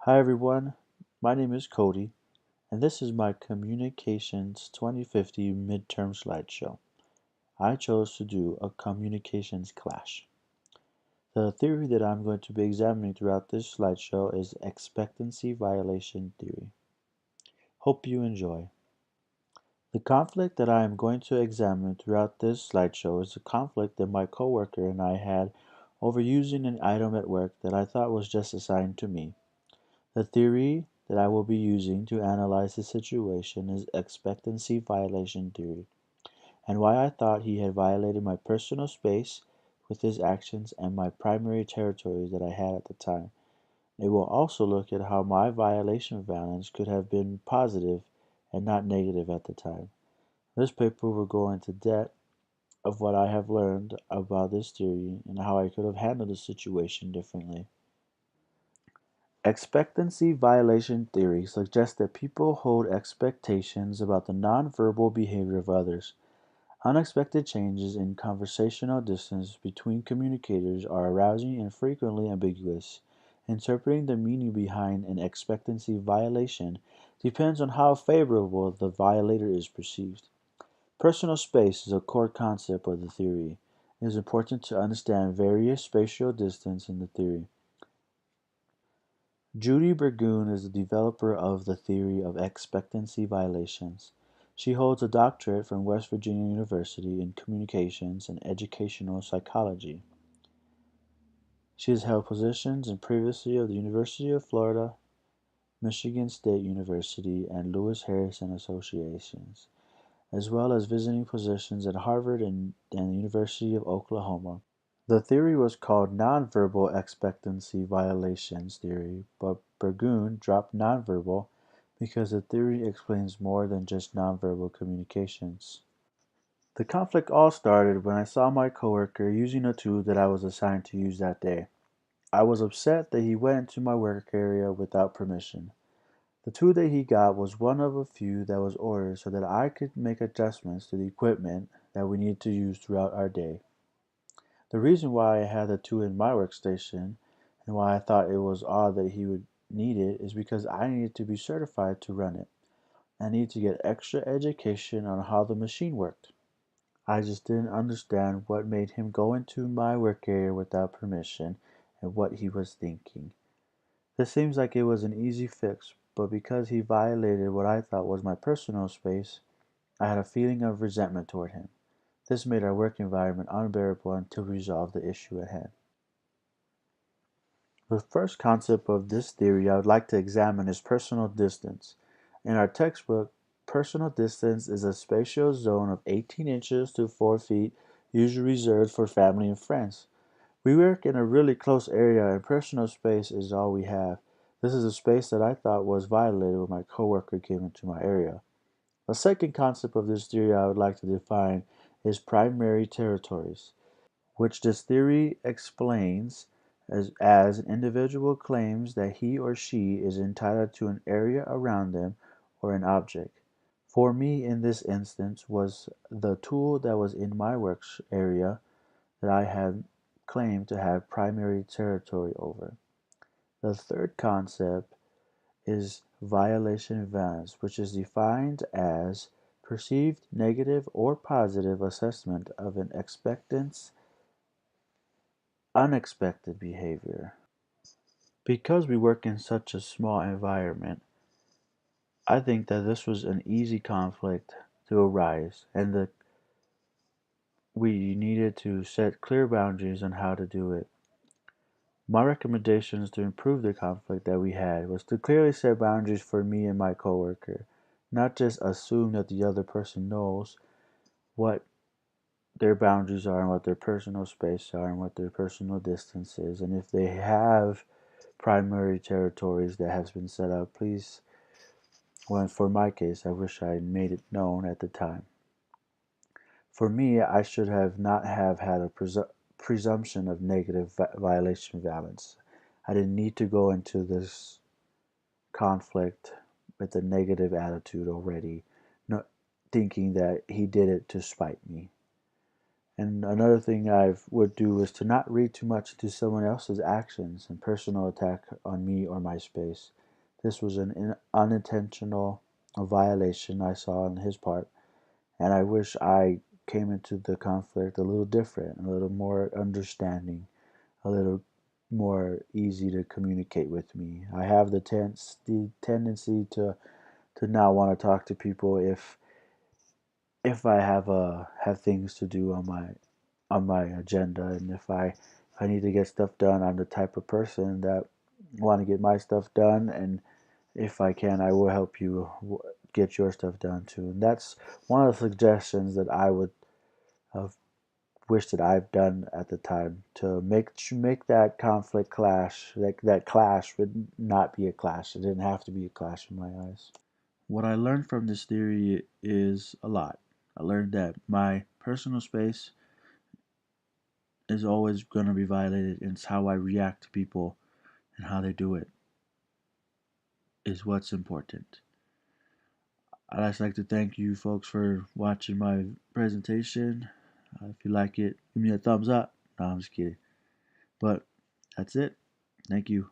Hi everyone, my name is Cody, and this is my Communications 2050 midterm slideshow. I chose to do a communications clash. The theory that I'm going to be examining throughout this slideshow is expectancy violation theory. Hope you enjoy. The conflict that I am going to examine throughout this slideshow is a conflict that my coworker and I had over using an item at work that I thought was just assigned to me. The theory that I will be using to analyze the situation is expectancy violation theory, and why I thought he had violated my personal space with his actions and my primary territories that I had at the time. It will also look at how my violation balance could have been positive and not negative at the time. This paper will go into depth of what I have learned about this theory and how I could have handled the situation differently. Expectancy violation theory suggests that people hold expectations about the nonverbal behavior of others. Unexpected changes in conversational distance between communicators are arousing and frequently ambiguous. Interpreting the meaning behind an expectancy violation depends on how favorable the violator is perceived. Personal space is a core concept of the theory. It is important to understand various spatial distance in the theory. Judy Burgoon is the developer of the theory of expectancy violations. She holds a doctorate from West Virginia University in communications and educational psychology. She has held positions in previously of the University of Florida, Michigan State University, and Lewis Harrison Associations, as well as visiting positions at Harvard and the University of Oklahoma. The theory was called nonverbal expectancy violations theory, but Burgoon dropped nonverbal because the theory explains more than just nonverbal communications. The conflict all started when I saw my coworker using a tool that I was assigned to use that day. I was upset that he went into my work area without permission. The tool that he got was one of a few that was ordered so that I could make adjustments to the equipment that we needed to use throughout our day. The reason why I had the tool in my workstation and why I thought it was odd that he would need it is because I needed to be certified to run it. I needed to get extra education on how the machine worked. I just didn't understand what made him go into my work area without permission and what he was thinking. This seems like it was an easy fix, but because he violated what I thought was my personal space, I had a feeling of resentment toward him. This made our work environment unbearable until we resolved the issue at hand. The first concept of this theory I would like to examine is personal distance. In our textbook, personal distance is a spatial zone of 18 inches to 4 feet, usually reserved for family and friends. We work in a really close area and personal space is all we have. This is a space that I thought was violated when my coworker came into my area. The second concept of this theory I would like to define is primary territories, which this theory explains as an individual claims that he or she is entitled to an area around them or an object. For me, in this instance, was the tool that was in my work area that I had claimed to have primary territory over. The third concept is violation valence, which is defined as perceived negative or positive assessment of an expectant's unexpected behavior. Because we work in such a small environment, I think that this was an easy conflict to arise and that we needed to set clear boundaries on how to do it. My recommendations to improve the conflict that we had was to clearly set boundaries for me and my coworker, not just assume that the other person knows what their boundaries are and what their personal space are and what their personal distance is. And if they have primary territories that has been set up, please, well, for my case, I wish I made it known at the time. For me, I should have not have had a presumption of negative violation valence. I didn't need to go into this conflict with a negative attitude already, not thinking that he did it to spite me. And another thing I would do is to not read too much into someone else's actions and personal attack on me or my space. This was an unintentional violation I saw on his part, and I wish I came into the conflict a little different, a little more understanding, a little more easy to communicate with me. I have the tendency to not want to talk to people if I have things to do on my agenda, and if I need to get stuff done, I'm the type of person that want to get my stuff done, and if I can, I will help you get your stuff done too. And that's one of the suggestions that I would have wished that I've done at the time to make that conflict clash, that clash would not be a clash. It didn't have to be a clash in my eyes. What I learned from this theory is a lot. I learned that my personal space is always going to be violated, and it's how I react to people and how they do it is what's important. I'd just like to thank you folks for watching my presentation. If you like it, give me a thumbs up. No, I'm just kidding. But that's it. Thank you.